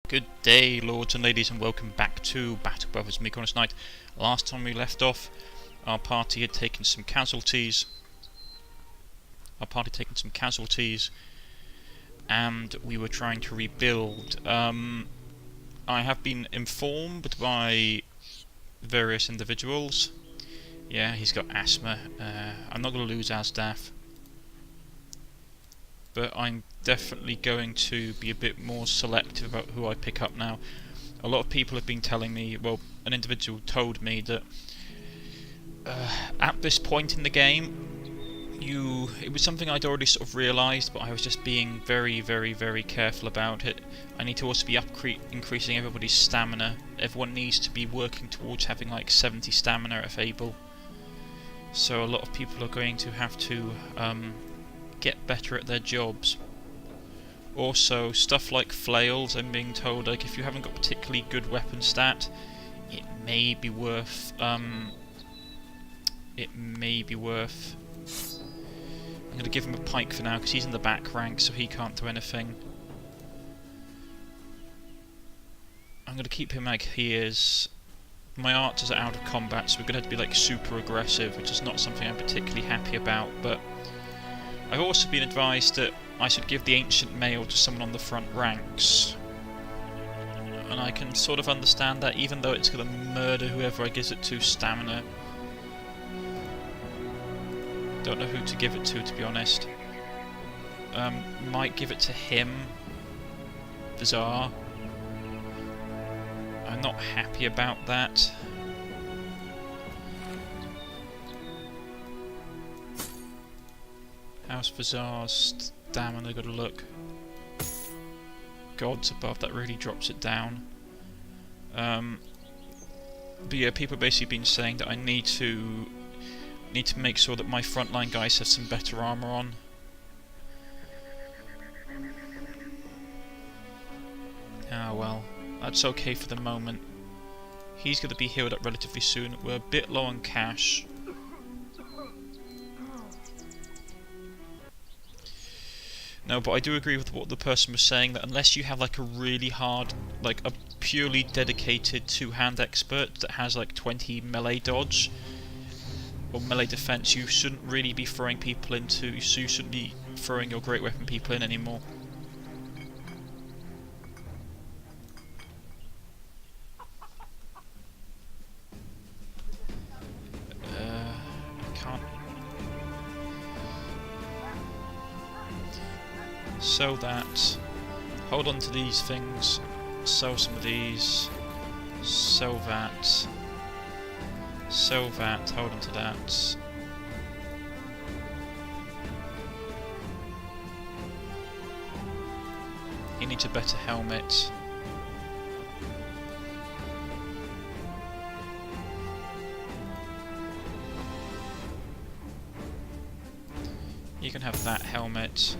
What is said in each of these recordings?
Good day, lords and ladies, and welcome back to Battle Brothers, me, Cornish-Knight. Last time we left off, our party had taken some casualties. And we were trying to rebuild. I have been informed by various individuals. Yeah, he's got asthma. I'm not going to lose our staff, but I'm definitely going to be a bit more selective about who I pick up now. A lot of people have been telling me, well, an individual told me that at this point in the game, it was something I'd already sort of realised, but I was just being very, very, very careful about it. I need to also be increasing everybody's stamina. Everyone needs to be working towards having like 70 stamina if able. So a lot of people are going to have to get better at their jobs. Also, stuff like flails, I'm being told, like if you haven't got particularly good weapon stat, it may be worth I'm going to give him a pike for now because he's in the back rank, so he can't do anything. I'm going to keep him like he is. My archers are out of combat, so we're going to have to be like super aggressive, which is not something I'm particularly happy about, but I've also been advised that I should give the ancient mail to someone on the front ranks. And I can sort of understand that, even though it's going to murder whoever I give it to stamina. Don't know who to give it to be honest. Might give it to him. Bizarre. I'm not happy about that. How's Vazar's stamina got to look? Gods above, that really drops it down. But yeah, people have basically been saying that I need to make sure that my frontline guys have some better armour on. Ah well, that's okay for the moment. He's going to be healed up relatively soon. We're a bit low on cash. No, but I do agree with what the person was saying, that unless you have like a really hard, like a purely dedicated two-hand expert that has like 20 melee dodge or melee defense, you shouldn't really be throwing people into, you shouldn't be throwing your great weapon people in anymore. I can't sell that. Hold on to these things. Sell some of these. Sell that. Sell that, hold on to that. He needs a better helmet. You can have that helmet.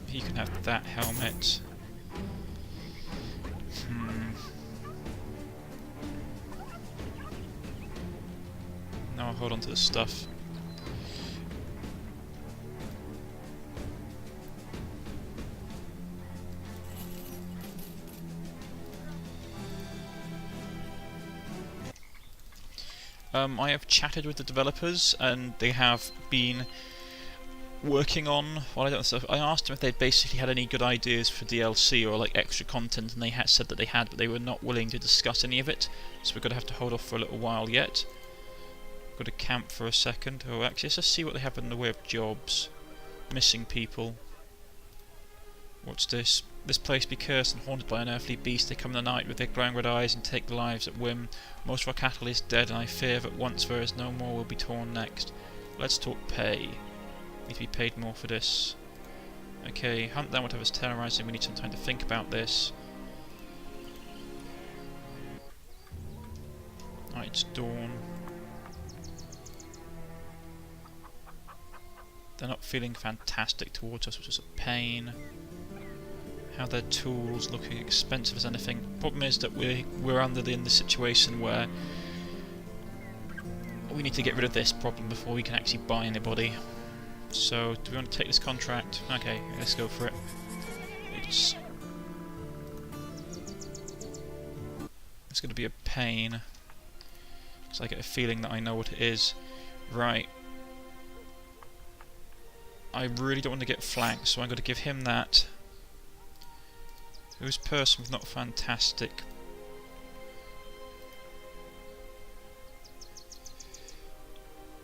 You can have that helmet. Now I'll hold on to this stuff. I have chatted with the developers, and they have been working on, well, I don't know, I asked them if they'd basically had any good ideas for DLC or like extra content, and they had said that they had, but they were not willing to discuss any of it, so we're going to have to hold off for a little while yet. Got to camp for a second. Oh, actually, let's just see what they have in the way of jobs. Missing people. What's this? This place be cursed and haunted by unearthly beasts. They come in the night with their glowing red eyes and take the lives at whim. Most of our cattle is dead, and I fear that once there is no more will be torn next. Let's talk pay. Need to be paid more for this. Okay, hunt down whatever's terrorising. We need some time to think about this. Right, it's dawn. They're not feeling fantastic towards us, which is a pain. How their tools looking expensive as anything. Problem is that we're in the situation where we need to get rid of this problem before we can actually buy anybody. So, do we want to take this contract? Okay, let's go for it. It's going to be a pain, because I get a feeling that I know what it is. Right. I really don't want to get flanked, so I'm going to give him that. Who's person with not fantastic?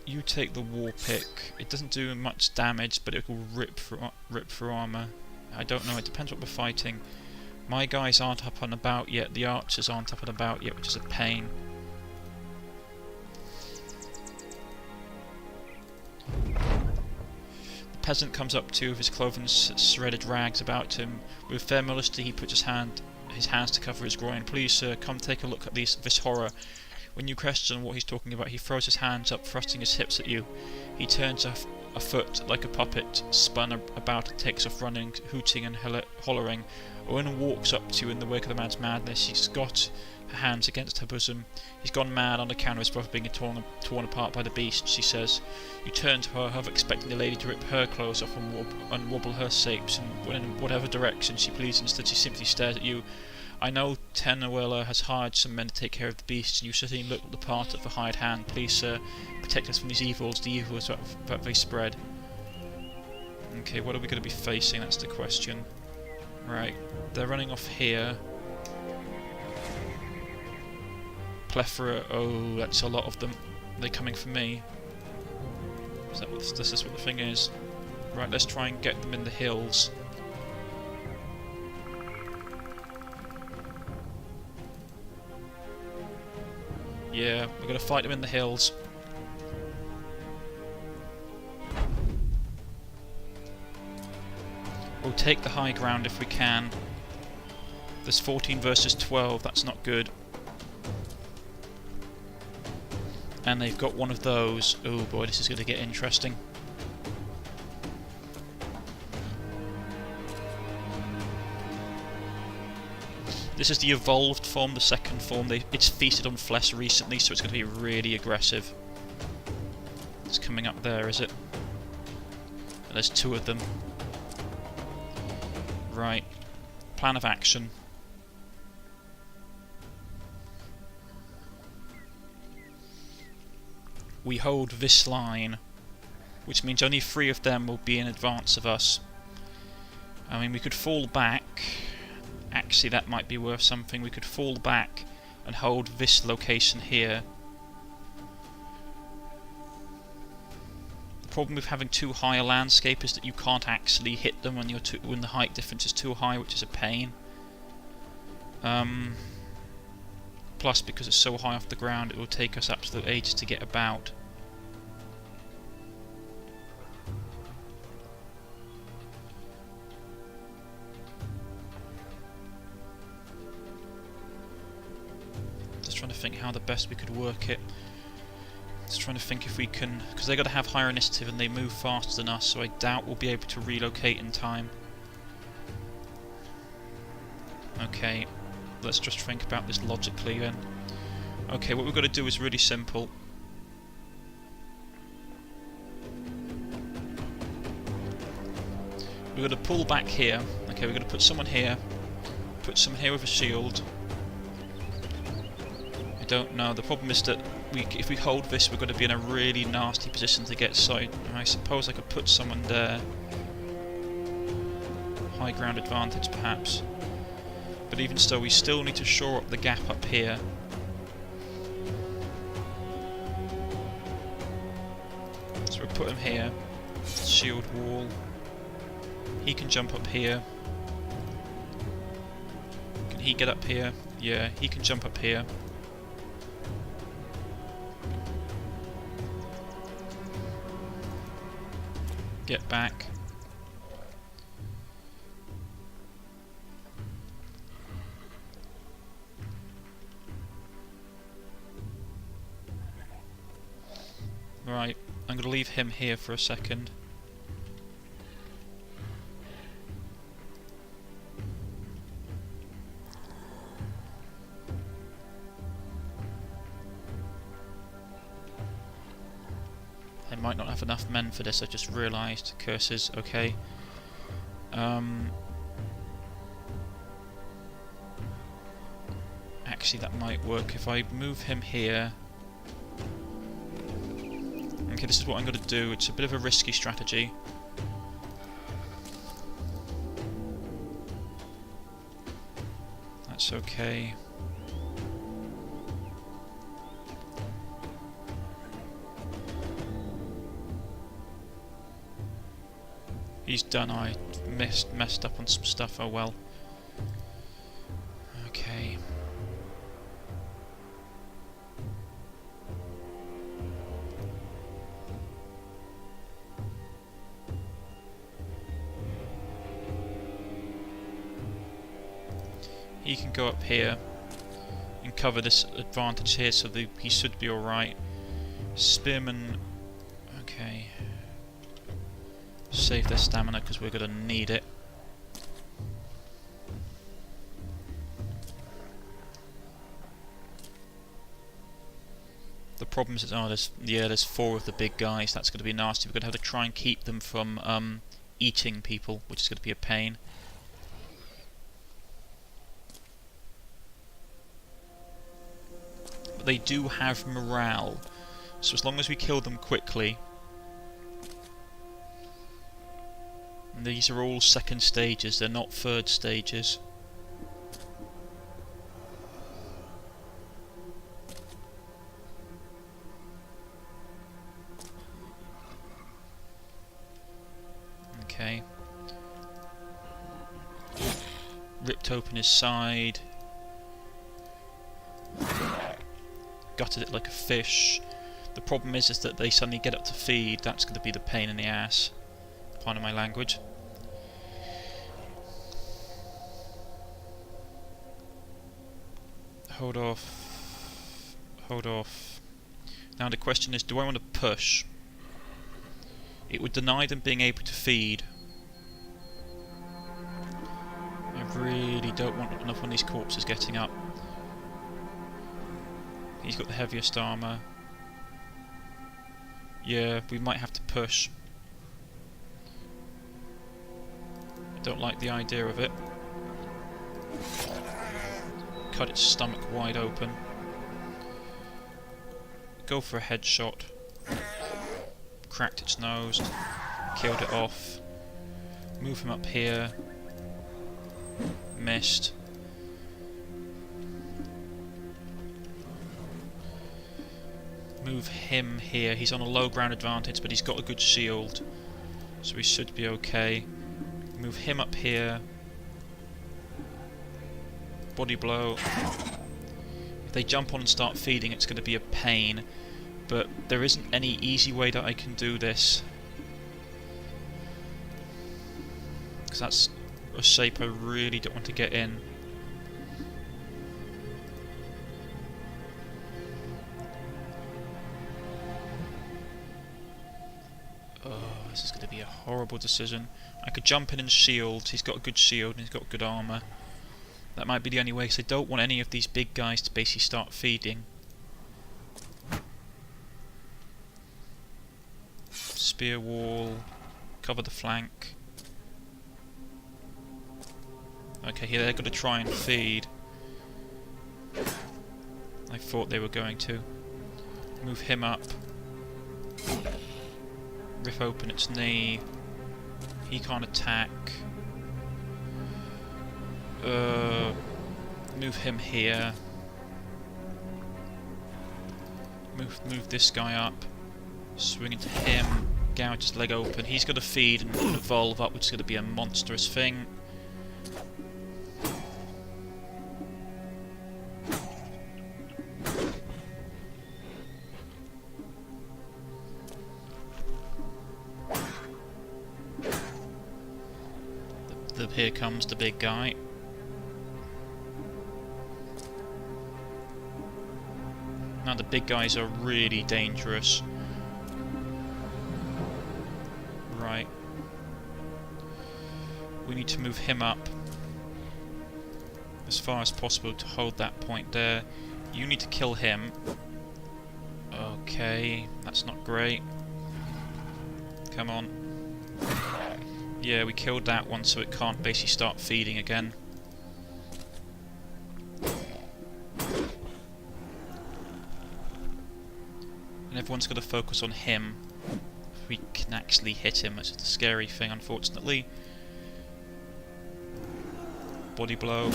You take the war pick. It doesn't do much damage, but it will rip through armour. I don't know, it depends what we're fighting. My guys aren't up and about yet, the archers aren't up and about yet, which is a pain. The peasant comes up to you with his cloven shredded rags about him. With fair modesty he puts his hands to cover his groin. Please sir, come take a look at this horror. When you question what he's talking about, he throws his hands up, thrusting his hips at you. He turns a foot like a puppet, spun about and takes off running, hooting and hollering. A woman walks up to you in the wake of the man's madness. She's got her hands against her bosom. He's gone mad on account of his brother being torn apart by the beast, she says. You turn to her, half expecting the lady to rip her clothes off and wobble her shapes in whatever direction she pleases. Instead she simply stares at you. I know Tenuela has hired some men to take care of the beast, and you certainly look the part of a hired hand. Please, sir, protect us from these evils, the evils that they spread. Okay, what are we going to be facing? That's the question. Right, they're running off here. Plethora, oh, that's a lot of them. Are they coming for me? This is what the thing is. Right, let's try and get them in the hills. Yeah, we're going to fight them in the hills. We'll take the high ground if we can. There's 14 versus 12, that's not good. And they've got one of those. Oh boy, this is going to get interesting. This is the evolved form, the second form. It's feasted on flesh recently, so it's going to be really aggressive. It's coming up there, is it? And there's two of them. Right. Plan of action. We hold this line, which means only 3 of them will be in advance of us. I mean, we could fall back. Actually, that might be worth something. We could fall back and hold this location here. The problem with having too high a landscape is that you can't actually hit them when the height difference is too high, which is a pain. Plus, because it's so high off the ground, it will take us absolute ages to get about. Trying to think how the best we could work it. Just trying to think if we can, because they've got to have higher initiative and they move faster than us, so I doubt we'll be able to relocate in time. Okay, let's just think about this logically then. Okay, what we've got to do is really simple. We're going to pull back here. Okay, we're going to put someone here. Put someone here with a shield. I don't know. The problem is that if we hold this, we're going to be in a really nasty position to get sight. I suppose I could put someone there. High ground advantage, perhaps. But even so, we still need to shore up the gap up here. So we'll put him here. Shield wall. He can jump up here. Can he get up here? Yeah, he can jump up here. Get back. Right, I'm going to leave him here for a second. might not have enough men for this, I just realised. Curses, okay. Actually, that might work if I move him here. Okay, this is what I'm going to do. It's a bit of a risky strategy. That's okay. He's done. I messed up on some stuff. Oh well. Okay. He can go up here and cover this advantage here, so he should be alright. Spearmen, okay. Save their stamina because we're going to need it. The problem is, there's 4 of the big guys. That's going to be nasty. We're going to have to try and keep them from eating people, which is going to be a pain. But they do have morale, so as long as we kill them quickly. And these are all second stages, they're not third stages. Okay. Ripped open his side. Gutted it like a fish. The problem is that they suddenly get up to feed. That's going to be the pain in the ass. Pardon my language. Hold off. Hold off. Now the question is, do I want to push? It would deny them being able to feed. I really don't want enough on these corpses getting up. He's got the heaviest armour. Yeah, we might have to push. I don't like the idea of it. Cut its stomach wide open. Go for a headshot. Cracked its nose. Killed it off. Move him up here. Missed. Move him here. He's on a low ground advantage, but he's got a good shield, so he should be okay. Move him up here. Body blow. If they jump on and start feeding, it's going to be a pain, but there isn't any easy way that I can do this, because that's a shape I really don't want to get in. This is going to be a horrible decision. I could jump in and shield. He's got a good shield and he's got good armour. That might be the only way, because I don't want any of these big guys to basically start feeding. Spear wall. Cover the flank. Okay, here they're going to try and feed. I thought they were going to. Move him up. Rip open its knee. He can't attack. Move him here. Move this guy up. Swing into him. Gouge his leg open. He's got to feed and evolve up, which is going to be a monstrous thing. Here comes the big guy. Now the big guys are really dangerous. Right. We need to move him up as far as possible to hold that point there. You need to kill him. Okay, that's not great. Come on. Yeah, we killed that one, so it can't basically start feeding again. And everyone's got to focus on him. If we can actually hit him, that's the scary thing, unfortunately. Body blow.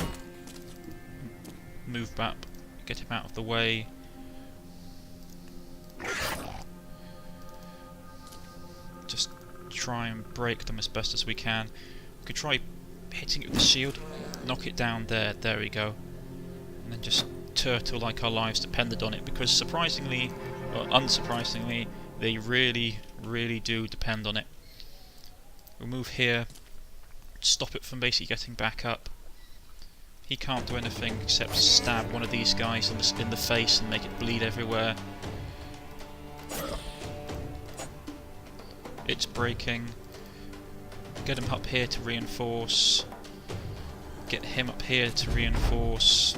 Move back. Get him out of the way. Just try and break them as best as we can. We could try hitting it with the shield. Knock it down there. There we go. And then just turtle like our lives depended on it, because surprisingly, or unsurprisingly, they really, really do depend on it. We'll move here, stop it from basically getting back up. He can't do anything except stab one of these guys in the face and make it bleed everywhere. It's breaking. Get him up here to reinforce. Get him up here to reinforce.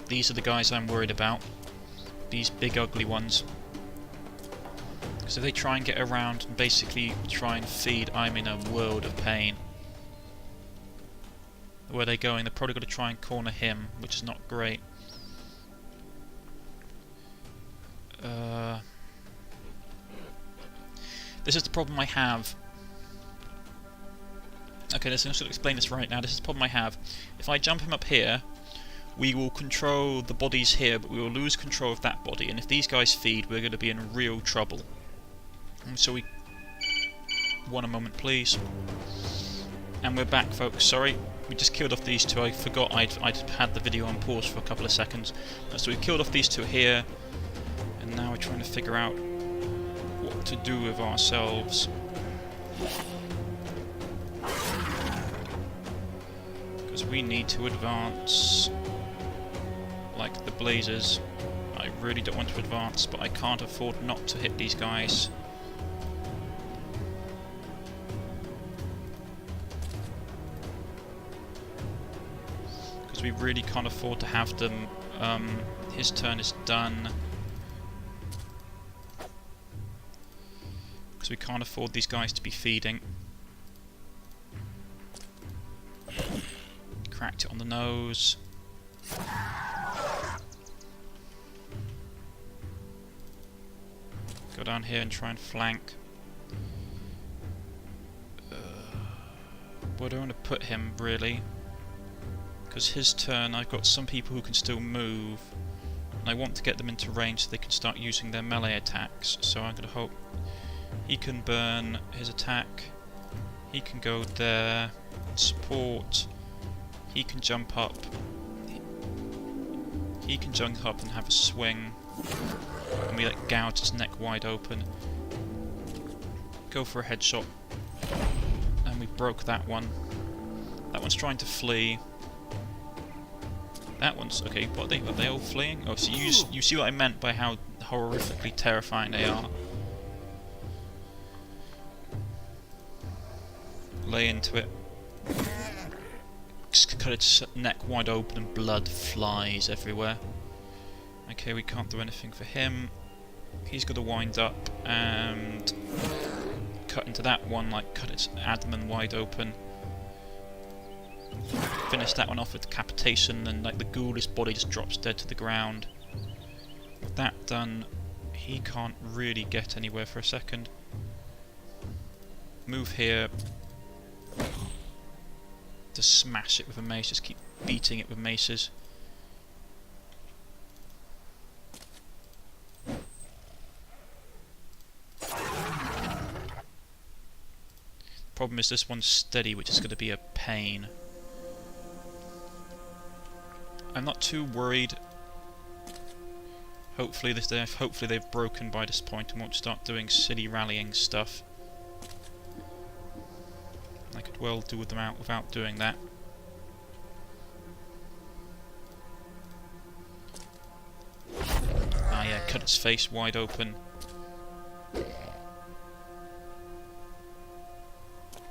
These are the guys I'm worried about. These big ugly ones. Because if they try and get around and basically try and feed, I'm in a world of pain. Where are they going? They're probably going to try and corner him, which is not great. This is the problem I have. Okay, let's just explain this right now. This is the problem I have. If I jump him up here, we will control the bodies here, but we will lose control of that body. And if these guys feed, we're going to be in real trouble. And so we... One moment, please. And we're back, folks. Sorry, we just killed off these two. I forgot I'd had the video on pause for a couple of seconds. So we killed off these two here. And now we're trying to figure out what to do with ourselves. Because we need to advance like the blazers. I really don't want to advance, but I can't afford not to hit these guys. Because we really can't afford to have them. His turn is done. Because we can't afford these guys to be feeding. Cracked it on the nose. Go down here and try and flank. Where do I want to put him, really? Because his turn, I've got some people who can still move. And I want to get them into range so they can start using their melee attacks. So I'm going to hope he can burn his attack. He can go there. Support. He can jump up. He can jump up and have a swing. And we like gouge his neck wide open. Go for a headshot. And we broke that one. That one's trying to flee. That one's okay. What are they all fleeing? Oh, so you see what I meant by how horrifically terrifying they are. Lay into it. Cut its neck wide open and blood flies everywhere. Okay, we can't do anything for him. He's got to wind up and cut into that one, like cut its abdomen wide open. Finish that one off with decapitation, and like the ghoulish body just drops dead to the ground. With that done, he can't really get anywhere for a second. Move here. To smash it with a mace, just keep beating it with maces. Problem is this one's steady, which is going to be a pain. I'm not too worried. Hopefully they've broken by this point and won't start doing silly rallying stuff. I could well do them out without doing that. Ah yeah, cut its face wide open.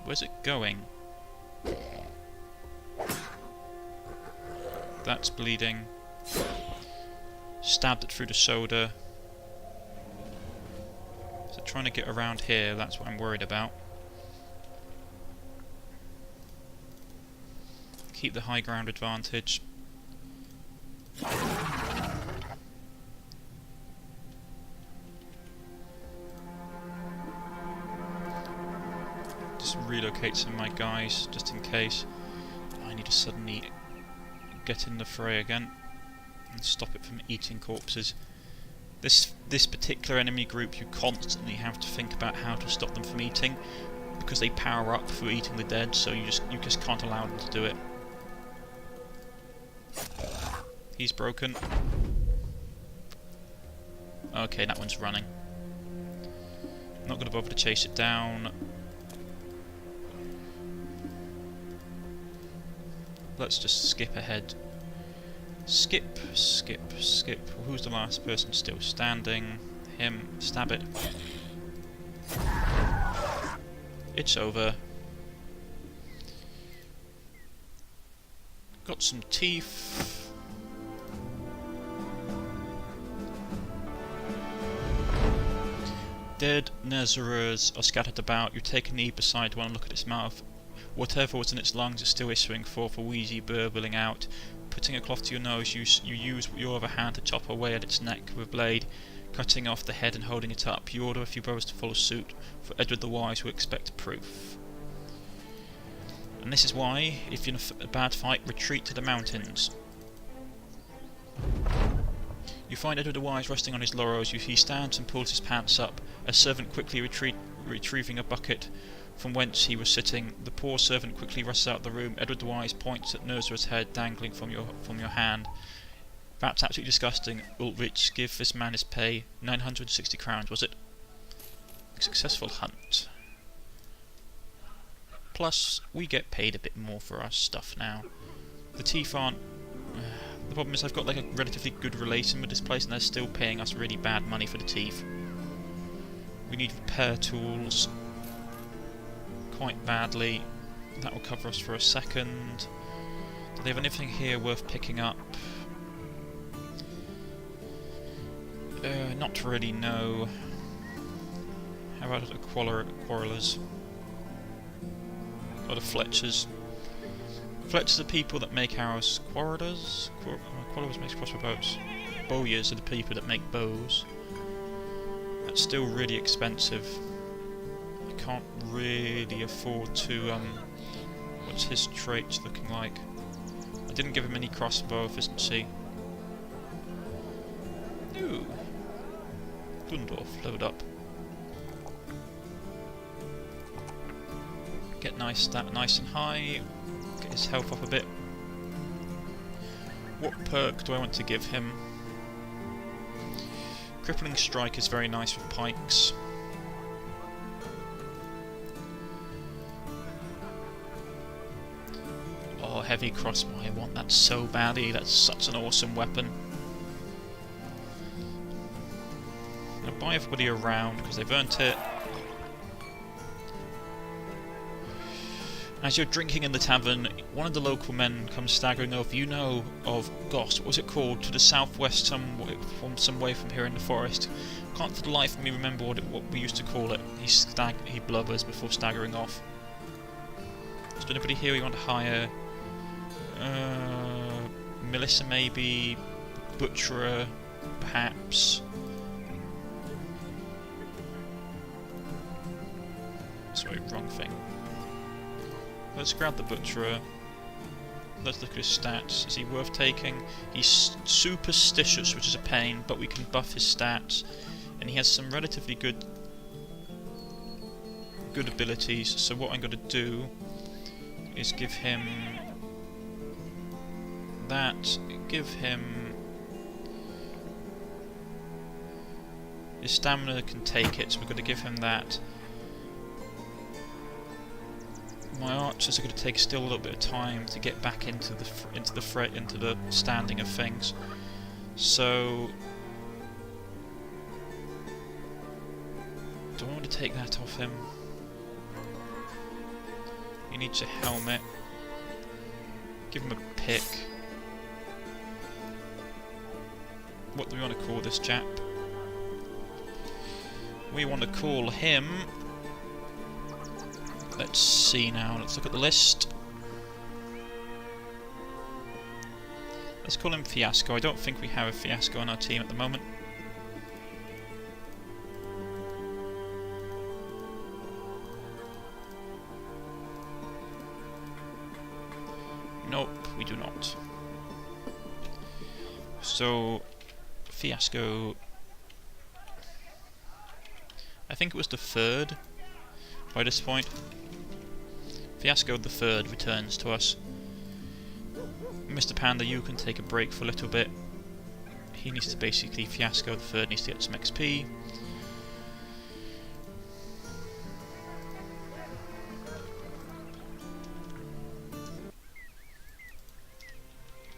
Where's it going? That's bleeding. Stabbed it through the shoulder. So trying to get around here, that's what I'm worried about. Keep the high ground advantage. Just relocate some of my guys, just in case I need to suddenly get in the fray again and stop it from eating corpses. This particular enemy group, you constantly have to think about how to stop them from eating, because they power up for eating the dead, so you just can't allow them to do it. He's broken. Okay, that one's running. Not going to bother to chase it down. Let's just skip ahead. Skip, skip, skip. Who's the last person still standing? Him. Stab it. It's over. Got some teeth. Dead Nezerers are scattered about. You take a knee beside one and look at its mouth. Whatever was in its lungs is still issuing forth a wheezy burbling out. Putting a cloth to your nose, you use your other hand to chop away at its neck with a blade, cutting off the head and holding it up. You order a few brothers to follow suit, for Edward the Wise will expect proof. And this is why, if you're in a bad fight, retreat to the mountains. You find Edward the Wise resting on his laurels. He stands and pulls his pants up, a servant quickly retrieving a bucket from whence he was sitting. The poor servant quickly rushes out of the room. Edward the Wise points at Nurzra's head dangling from your hand. That's absolutely disgusting. Ulrich, give this man his pay. 960 crowns, was it? A successful hunt. Plus, we get paid a bit more for our stuff now. The teeth aren't... the problem is I've got like a relatively good relation with this place and they're still paying us really bad money for the teeth. We need repair tools quite badly. That will cover us for a second. Do they have anything here worth picking up? Not really, no. How about the quarrelers? Or the Fletchers? Fletchers are people that make arrows. Quarrelers? Quarrelers make crossbow bows. Bowyers are the people that make bows. That's still really expensive. I can't really afford to, what's his traits looking like? I didn't give him any crossbow efficiency. Ooh. Gundorf, leveled up. Get nice and high. Get his health up a bit. What perk do I want to give him? Crippling Strike is very nice with pikes. Oh, Heavy Crossbow, I want that so badly. That's such an awesome weapon. I'm gonna buy everybody around because they've earned it. As you're drinking in the tavern, one of the local men comes staggering over. You know of, gosh, what was it called? To the southwest, some way from here in the forest. Can't for the life of me remember what we used to call it. He blubbers before staggering off. Is there anybody here we want to hire? Melissa maybe, Butcherer, perhaps. Sorry, wrong thing. Let's grab the Butcherer. Let's look at his stats. Is he worth taking? He's superstitious, which is a pain, but we can buff his stats. And he has some relatively good abilities. So what I'm going to do is give him that. Give him... His stamina can take it, so we're going to give him that. My archers are going to take still a little bit of time to get back into the standing of things. So, do I want to take that off him? He needs a helmet. Give him a pick. What do we want to call this chap? We want to call him... Let's see now, let's look at the list. Let's call him Fiasco. I don't think we have a Fiasco on our team at the moment. Nope, we do not. So, Fiasco... I think it was the third by this point. Fiasco the third returns to us. Mr. Panda, you can take a break for a little bit. He needs to basically... Fiasco the third needs to get some XP.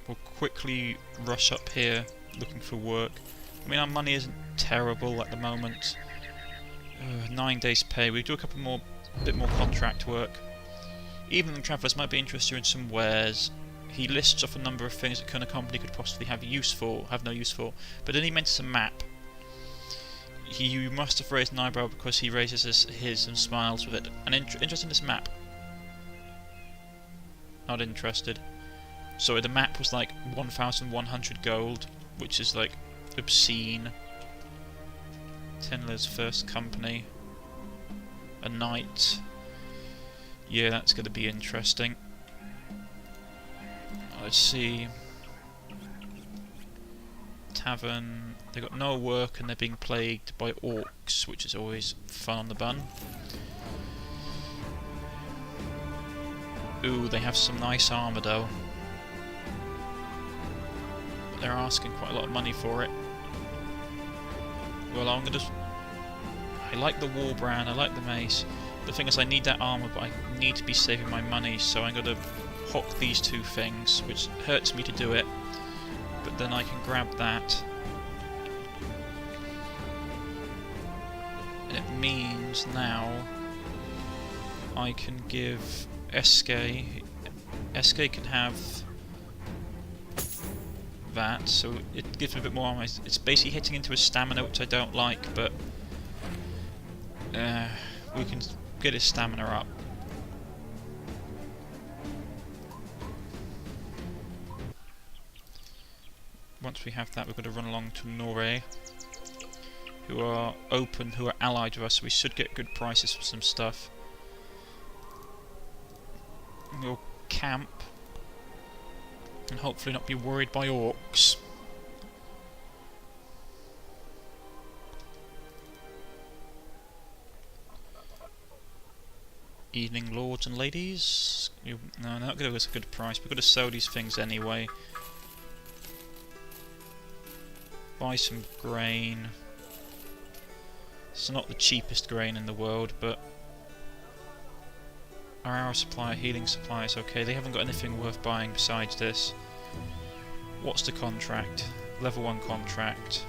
We'll quickly rush up here looking for work. I mean, our money isn't terrible at the moment. 9 days pay. We do a couple more, bit more contract work. Evening Travellers might be interested in some wares. He lists off a number of things that a company could possibly have no use for. But then he mentions a map. You must have raised an eyebrow because he raises his and smiles with it. And interested in this map? Not interested. So the map was like 1,100 gold, which is like obscene. Tenler's first company. A knight. Yeah, that's going to be interesting. Let's see. Tavern. They've got no work and they're being plagued by orcs, which is always fun on the bun. Ooh, they have some nice armour though. But they're asking quite a lot of money for it. Well, I'm gonna... I like the war brand, I like the mace. The thing is, I need that armour, but I need to be saving my money, so I'm gonna hock these two things, which hurts me to do it. But then I can grab that. And it means now I can give SK... SK can have that, so it gives me a bit more armor. It's basically hitting into his stamina, which I don't like, but we can get his stamina up. Once we have that, we're going to run along to Norre, who are open, who are allied to us, so we should get good prices for some stuff. We'll camp and hopefully not be worried by orcs. Evening, lords and ladies. No, not going to get a good price. We've got to sell these things anyway. Buy some grain. It's not the cheapest grain in the world, but our arrow supply, healing supply is okay. They haven't got anything worth buying besides this. What's the contract? Level 1 contract.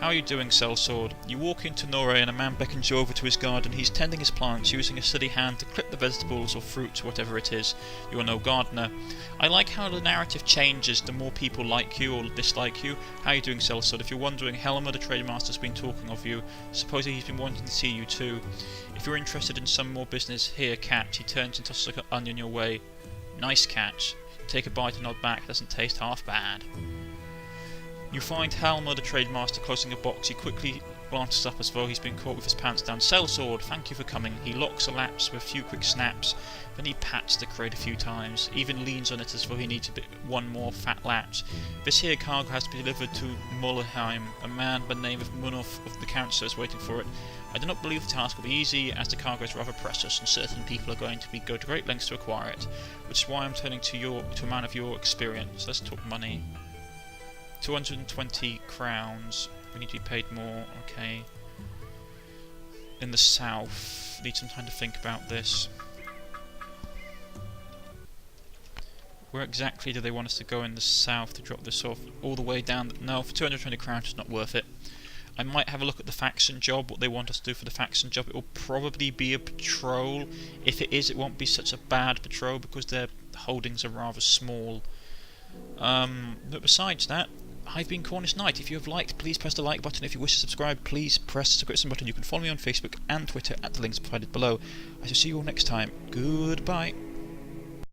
How are you doing, sellsword? You walk into Norre and a man beckons you over to his garden. He's tending his plants, using a steady hand to clip the vegetables or fruits, whatever it is. You are no gardener. I like how the narrative changes the more people like you or dislike you. How are you doing, sellsword? If you're wondering, Helmer the Trade Master's been talking of you. Supposedly he's been wanting to see you too. If you're interested in some more business, here, catch. He turns and tosses like an onion your way. Nice catch. Take a bite and nod back. Doesn't taste half bad. You find Helmer the Trade Master closing a box. He quickly glances up as though he's been caught with his pants down. Sellsword, thank you for coming. He locks a latch with a few quick snaps. Then he pats the crate a few times. Even leans on it as though he needs one more fat latch. This here cargo has to be delivered to Mullheim. A man by the name of Munoff of the Council is waiting for it. I do not believe the task will be easy, as the cargo is rather precious, and certain people are going to go to great lengths to acquire it. Which is why I'm turning to a man of your experience. Let's talk money. 220 crowns. We need to be paid more. Okay. In the south. Need some time to think about this. Where exactly do they want us to go in the south to drop this off? All the way down? No, for 220 crowns it's not worth it. I might have a look at the faction job, what they want us to do for the faction job. It will probably be a patrol. If it is, it won't be such a bad patrol because their holdings are rather small. But besides that, I've been Cornish-Knight. If you have liked, please press the like button. If you wish to subscribe, please press the subscription button. You can follow me on Facebook and Twitter at the links provided below. I shall see you all next time. Goodbye.